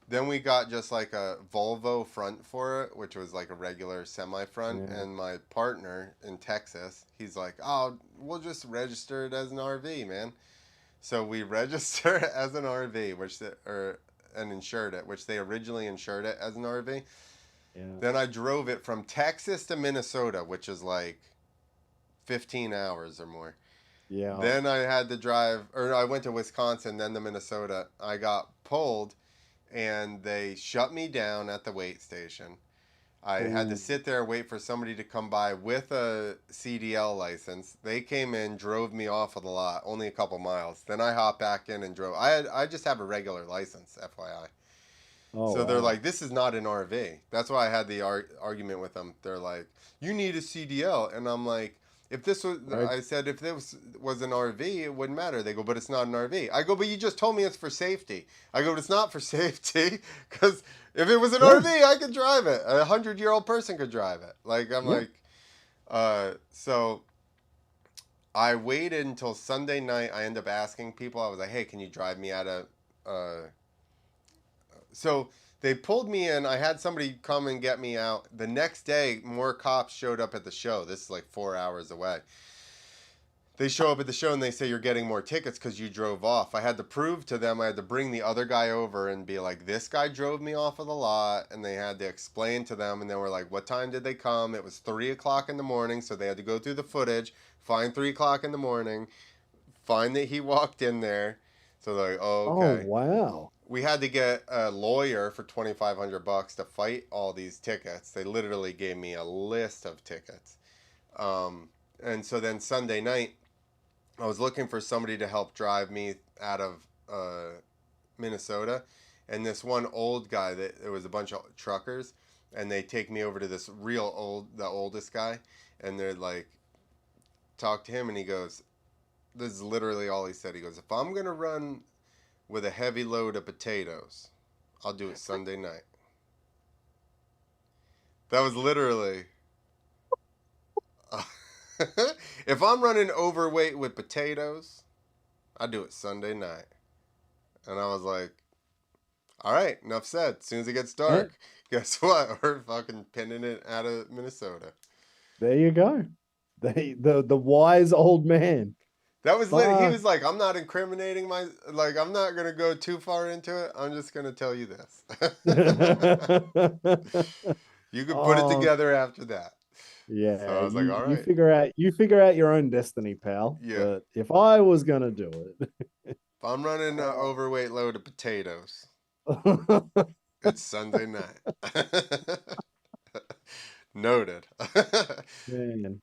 then we got just like a Volvo front for it, which was like a regular semi front. Yeah. And my partner in Texas, he's like, "Oh, we'll just register it as an RV, man." So we registered it as an RV, and insured it, which they originally insured it as an RV. Yeah. Then I drove it from Texas to Minnesota, which is like 15 hours or more. Yeah. Then I had to drive, or I went to Wisconsin, then to Minnesota. I got pulled, and they shut me down at the wait station. I had to Ooh. sit there, wait for somebody to come by with a CDL license. They came in, drove me off of the lot, only a couple miles. Then I hopped back in and drove. I just have a regular license, FYI. Oh So they're wow. like, this is not an RV. That's why I had the argument with them. They're like, you need a CDL. And I'm like, Right. I said, if this was an RV, it wouldn't matter. They go, but it's not an RV. I go, but you just told me it's for safety. I go, but it's not for safety, because if it was an Yeah. RV, I could drive it. A 100-year-old person could drive it. Like, I'm Yeah. like, so I waited until Sunday night. I ended up asking people. I was like, "Hey, can you drive me out of?" So they pulled me in. I had somebody come and get me out. The next day, more cops showed up at the show. This is like 4 hours away. They show up at the show and they say you're getting more tickets because you drove off. I had to prove to them, I had to bring the other guy over and be like, this guy drove me off of the lot. And they had to explain to them. And they were like, what time did they come? It was 3 o'clock in the morning. So they had to go through the footage, find 3 o'clock in the morning, find that he walked in there. So they're like, oh, Oh, okay. wow. We had to get a lawyer for $2,500 to fight all these tickets. They literally gave me a list of tickets. And so then Sunday night, I was looking for somebody to help drive me out of Minnesota, and this one old guy, that there was a bunch of truckers, and they take me over to this the oldest guy, and they're like, talk to him, and he goes, this is literally all he said. He goes, if I'm gonna run with a heavy load of potatoes, I'll do it Sunday night. That was literally. If I'm running overweight with potatoes, I do it Sunday night. And I was like, all right, enough said. As soon as it gets dark, guess what? We're fucking pinning it out of Minnesota. There you go. The wise old man. That was lit. He was like, I'm not incriminating I'm not going to go too far into it. I'm just going to tell you this. You can put it together after that. Yeah, So I was like, all right. You figure out your own destiny, pal. Yeah. But if I was gonna do it, if I'm running an overweight load of potatoes, it's Sunday night. Noted. Man.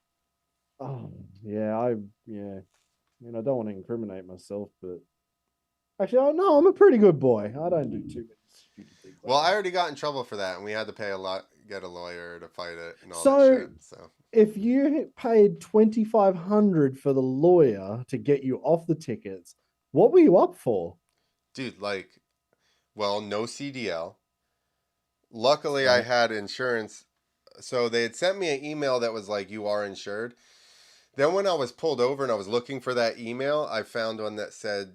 Oh yeah, I mean, I don't want to incriminate myself, but actually, no, I'm a pretty good boy. I don't do too many stupid things. Well, I already got in trouble for that, and we had to pay get a lawyer to fight it and all So, that shit. So if you paid $2,500 for the lawyer to get you off the tickets, what were you up for? dude, no CDL. Luckily, I had insurance. So they had sent me an email that was like, you are insured. Then when I was pulled over and I was looking for that email, I found one that said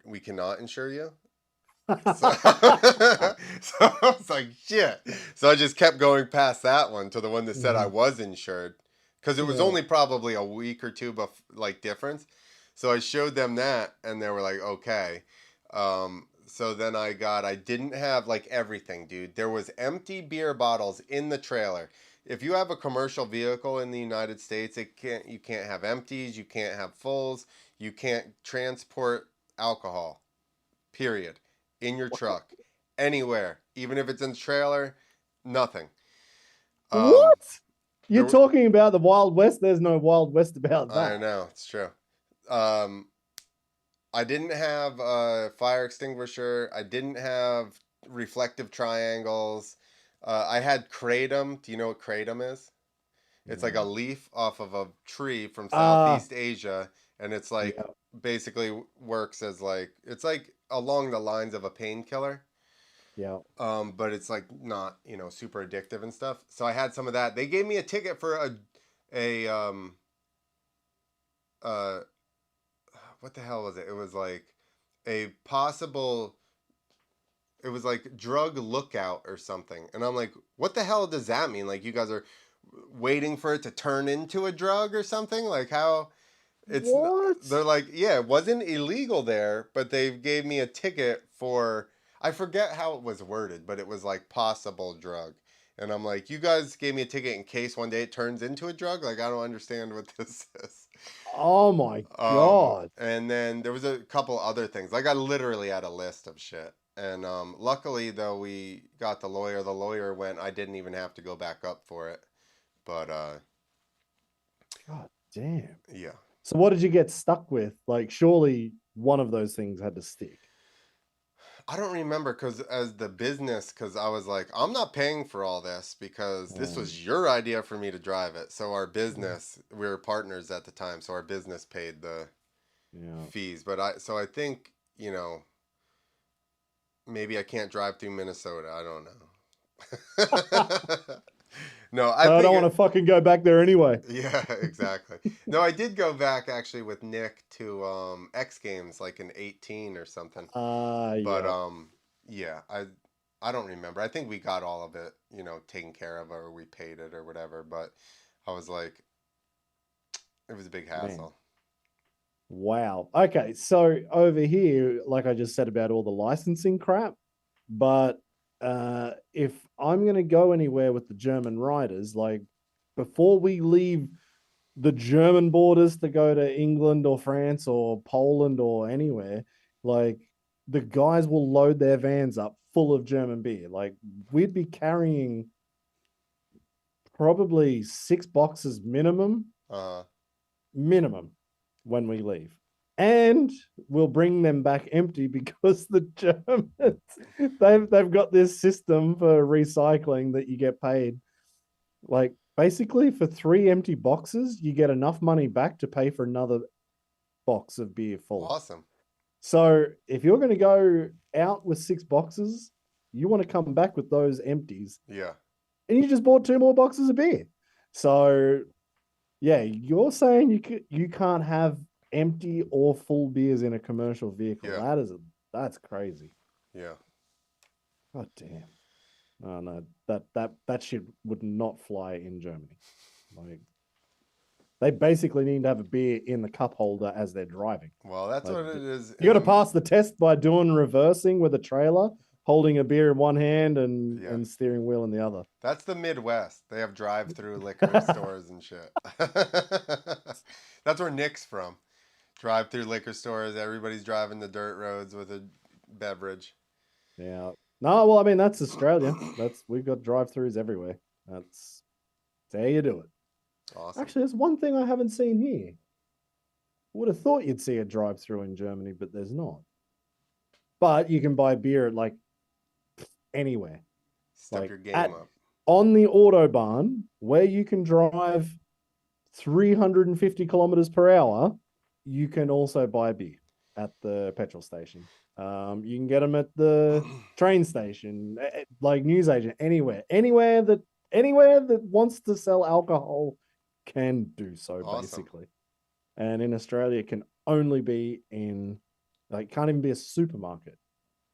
we cannot insure you. So, so I was like, shit. So I just kept going past that one to the one that said I was insured, because it was only probably a week or two difference. So I showed them that, and they were like, okay. So then I didn't have everything, dude. There was empty beer bottles in the trailer. If you have a commercial vehicle in the United States, you can't have empties, you can't have fulls, you can't transport alcohol. Period. In your truck, anywhere, even if it's in the trailer, nothing. What? You're talking about the Wild West? There's no Wild West about that. I know, it's true. I didn't have a fire extinguisher. I didn't have reflective triangles. I had kratom. Do you know what kratom is? It's like a leaf off of a tree from Southeast Asia, and it's basically works as it's like along the lines of a painkiller. Yeah. But it's not, super addictive and stuff. So I had some of that. They gave me a ticket for what the hell was it? It was it was drug lookout or something. And I'm like, what the hell does that mean? You guys are waiting for it to turn into a drug or something? How it's what? They're like, yeah, it wasn't illegal there, but they gave me a ticket for, I forget how it was worded, but it was possible drug. And I'm like, you guys gave me a ticket in case one day it turns into a drug? I don't understand what this is. Oh my God. And then there was a couple other things. I literally had a list of shit. And luckily, though, we got the lawyer. The lawyer went, I didn't even have to go back up for it. But, God damn. Yeah. So what did you get stuck with? Surely one of those things had to stick. I don't remember because I was like, I'm not paying for all this because this was your idea for me to drive it. So our business, we were partners at the time, so our business paid the fees. But I think, maybe I can't drive through Minnesota. I don't know. No, I don't want to fucking go back there anyway. Yeah, exactly. No, I did go back actually with Nick to X Games like in 18 or something. But Yeah. yeah, I don't remember. I think we got all of it, taken care of, or we paid it or whatever. But I was like, it was a big Man. hassle. Wow. Okay, so over here, like I just said about all the licensing crap, but if I'm gonna go anywhere with the German riders, like before we leave the German borders to go to England or France or Poland or anywhere, like the guys will load their vans up full of German beer. Like we'd be carrying probably 6 boxes minimum when we leave. And we'll bring them back empty because the Germans they've got this system for recycling that you get paid. Like basically for 3 empty boxes, you get enough money back to pay for another box of beer full. Awesome. So if you're going to go out with 6 boxes, you want to come back with those empties. Yeah. And you just bought 2 more boxes of beer. So yeah, you're saying you can't have empty or full beers in a commercial vehicle. Yeah. That's crazy. Yeah. God damn. Oh no, that shit would not fly in Germany. Like they basically need to have a beer in the cup holder as they're driving. Well, that's Like, what it is. You got to pass the test by doing reversing with a trailer, holding a beer in one hand and steering wheel in the other. That's the Midwest. They have drive-through liquor stores and shit. That's where Nick's from. Drive-through liquor stores. Everybody's driving the dirt roads with a beverage. Yeah. No, well, I mean that's Australia. We've got drive-throughs everywhere. That's how you do it. Awesome. Actually, there's one thing I haven't seen here. Would have thought you'd see a drive-through in Germany, but there's not. But you can buy beer at like anywhere. Step your game up. On the Autobahn, where you can drive 350 kilometers per hour, you can also buy beer at the petrol station. You can get them at the train station, like newsagent, anywhere that wants to sell alcohol can do so. Awesome. Basically. And in Australia, it can only be can't even be a supermarket.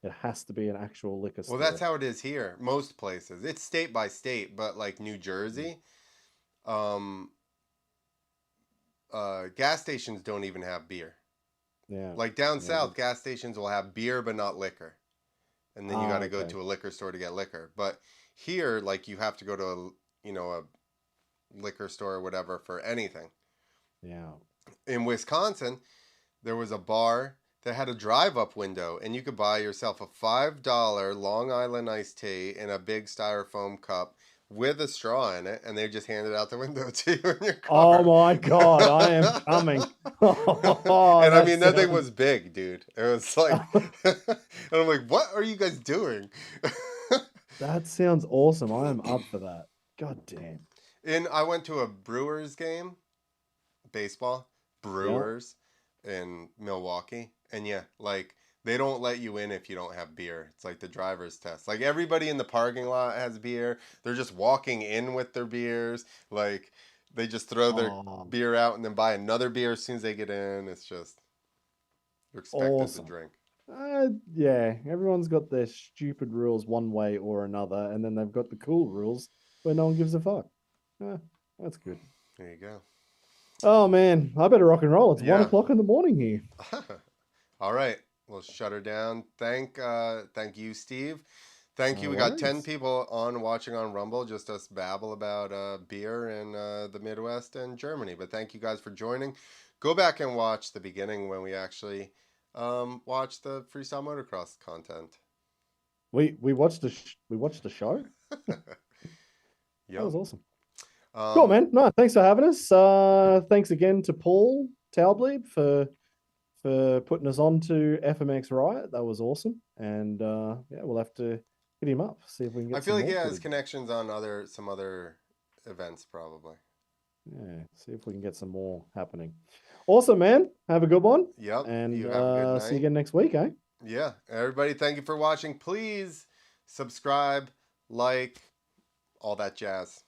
It has to be an actual liquor store. Well, that's how it is here. Most places. It's state by state, but like New Jersey, gas stations don't even have beer. Yeah. Like down south, gas stations will have beer but not liquor. And then you got to go to a liquor store to get liquor. But here, like you have to go to a liquor store or whatever for anything. Yeah. In Wisconsin, there was a bar that had a drive-up window, and you could buy yourself a $5 Long Island iced tea in a big styrofoam cup with a straw in it, and they just hand it out the window to you in your car. Oh my God, I am coming. And I mean, that thing was big, dude. It was like, and I'm like, what are you guys doing? That sounds awesome. I am up for that. God damn. I went to a Brewers game, baseball, Brewers in Milwaukee. And yeah, like they don't let you in if you don't have beer. It's like the driver's test. Like everybody in the parking lot has beer. They're just walking in with their beers. Like they just throw their beer out and then buy another beer as soon as they get in. It's just, you're expected to drink. Yeah, everyone's got their stupid rules one way or another. And then they've got the cool rules where no one gives a fuck. That's good. There you go. Oh man, I better rock and roll. It's 1 o'clock in the morning here. All right, we'll shut her down. Thank you, Steve. Thank you. We got 10 people watching on Rumble, just us babble about beer in the Midwest and Germany. But thank you guys for joining. Go back and watch the beginning when we actually watch the freestyle motocross content. We watched the show. Yep. That was awesome. Cool, man. No, thanks for having us. Thanks again to Paul Taublieb for putting us on to FMX Riot. That was awesome. And we'll have to hit him up, see if we can get. I feel like he has connections on some other events, probably. Yeah, see if we can get some more happening. Awesome, man. Have a good one. Yep. And you have a good night. See you again next week, eh? Yeah. Everybody, thank you for watching. Please subscribe, like, all that jazz.